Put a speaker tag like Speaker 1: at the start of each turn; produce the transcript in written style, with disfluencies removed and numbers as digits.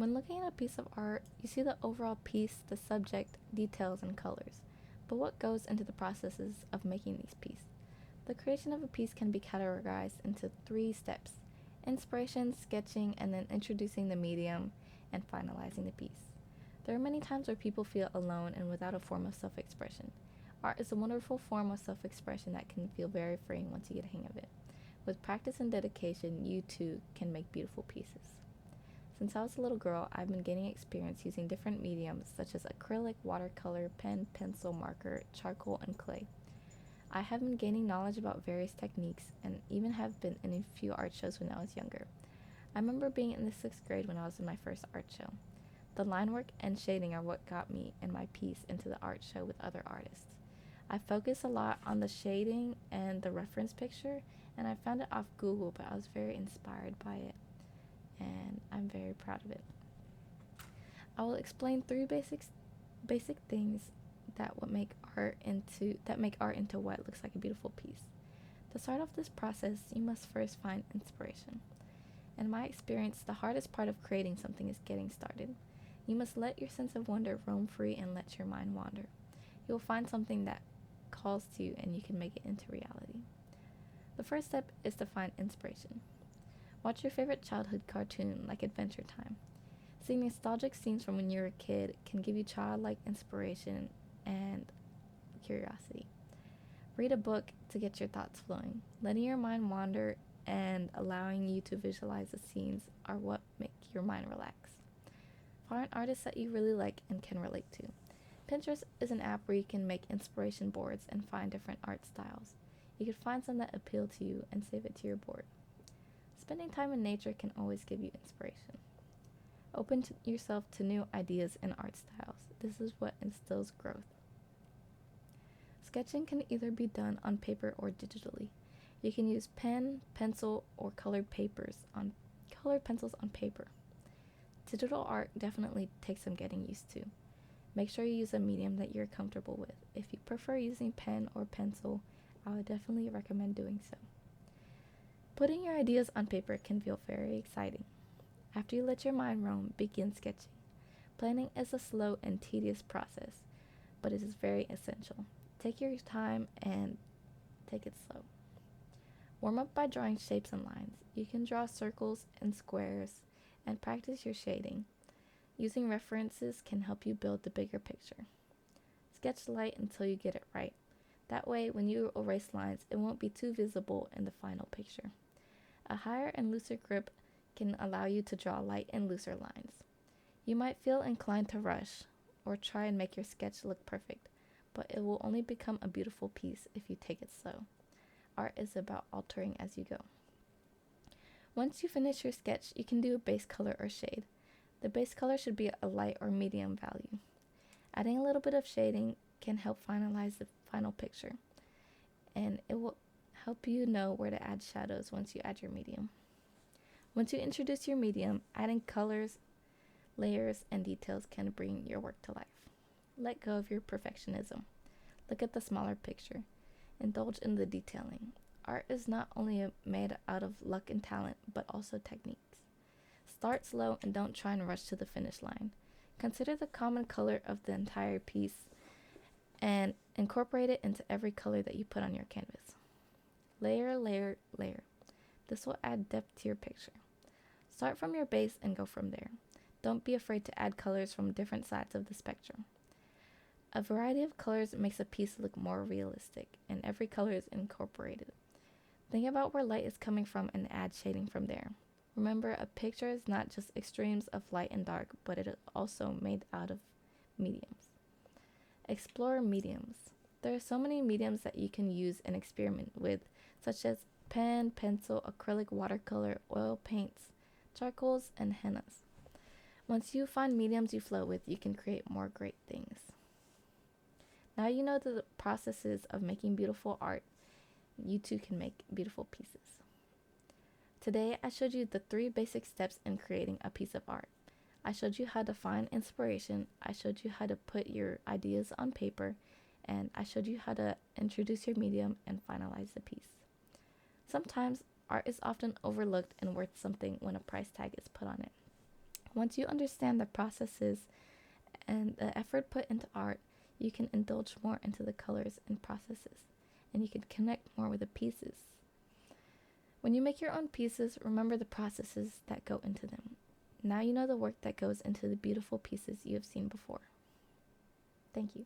Speaker 1: When looking at a piece of art, you see the overall piece, the subject, details, and colors. But what goes into the processes of making these pieces? The creation of a piece can be categorized into three steps: inspiration, sketching, and then introducing the medium and finalizing the piece. There are many times where people feel alone and without a form of self expression. Art is a wonderful form of self expression that can feel very freeing once you get a hang of it. With practice and dedication, you too can make beautiful pieces. Since I was a little girl, I've been gaining experience using different mediums such as acrylic, watercolor, pen, pencil, marker, charcoal, and clay. I have been gaining knowledge about various techniques and even have been in a few art shows when I was younger. I remember being in the 6th grade when I was in my first art show. The line work and shading are what got me and my piece into the art show with other artists. I focused a lot on the shading and the reference picture, and I found it off Google, but I was very inspired by it, and I'm very proud of it. I will explain three basic things that make art into what looks like a beautiful piece. To start off this process, you must first find inspiration. In my experience, the hardest part of creating something is getting started. You must let your sense of wonder roam free and let your mind wander. You will find something that calls to you and you can make it into reality. The first step is to find inspiration. Watch your favorite childhood cartoon like Adventure Time. Seeing nostalgic scenes from when you were a kid can give you childlike inspiration and curiosity. Read a book to get your thoughts flowing. Letting your mind wander and allowing you to visualize the scenes are what make your mind relax. Find artists that you really like and can relate to. Pinterest is an app where you can make inspiration boards and find different art styles. You can find some that appeal to you and save it to your board. Spending time in nature can always give you inspiration. Open yourself to new ideas and art styles. This is what instills growth. Sketching can either be done on paper or digitally. You can use pen, pencil, or colored pencils on paper. Digital art definitely takes some getting used to. Make sure you use a medium that you're comfortable with. If you prefer using pen or pencil, I would definitely recommend doing so. Putting your ideas on paper can feel very exciting. After you let your mind roam, begin sketching. Planning is a slow and tedious process, but it is very essential. Take your time and take it slow. Warm up by drawing shapes and lines. You can draw circles and squares and practice your shading. Using references can help you build the bigger picture. Sketch light until you get it right. That way, when you erase lines, it won't be too visible in the final picture. A higher and looser grip can allow you to draw light and looser lines. You might feel inclined to rush or try and make your sketch look perfect, but it will only become a beautiful piece if you take it slow. Art is about altering as you go. Once you finish your sketch, you can do a base color or shade. The base color should be a light or medium value. Adding a little bit of shading can help finalize the final picture, and it will help you know where to add shadows once you add your medium. Once you introduce your medium, adding colors, layers, and details can bring your work to life. Let go of your perfectionism. Look at the smaller picture. Indulge in the detailing. Art is not only made out of luck and talent, but also techniques. Start slow and don't try and rush to the finish line. Consider the common color of the entire piece and incorporate it into every color that you put on your canvas. Layer, layer, layer. This will add depth to your picture. Start from your base and go from there. Don't be afraid to add colors from different sides of the spectrum. A variety of colors makes a piece look more realistic, and every color is incorporated. Think about where light is coming from and add shading from there. Remember, a picture is not just extremes of light and dark, but it is also made out of mediums. Explore mediums. There are so many mediums that you can use and experiment with, such as pen, pencil, acrylic, watercolor, oil paints, charcoals, and hennas. Once you find mediums you flow with, you can create more great things. Now you know the processes of making beautiful art. You too can make beautiful pieces. Today I showed you the 3 basic steps in creating a piece of art. I showed you how to find inspiration, I showed you how to put your ideas on paper, and I showed you how to introduce your medium and finalize the piece. Sometimes art is often overlooked and worth something when a price tag is put on it. Once you understand the processes and the effort put into art, you can indulge more into the colors and processes, and you can connect more with the pieces. When you make your own pieces, remember the processes that go into them. Now you know the work that goes into the beautiful pieces you have seen before. Thank you.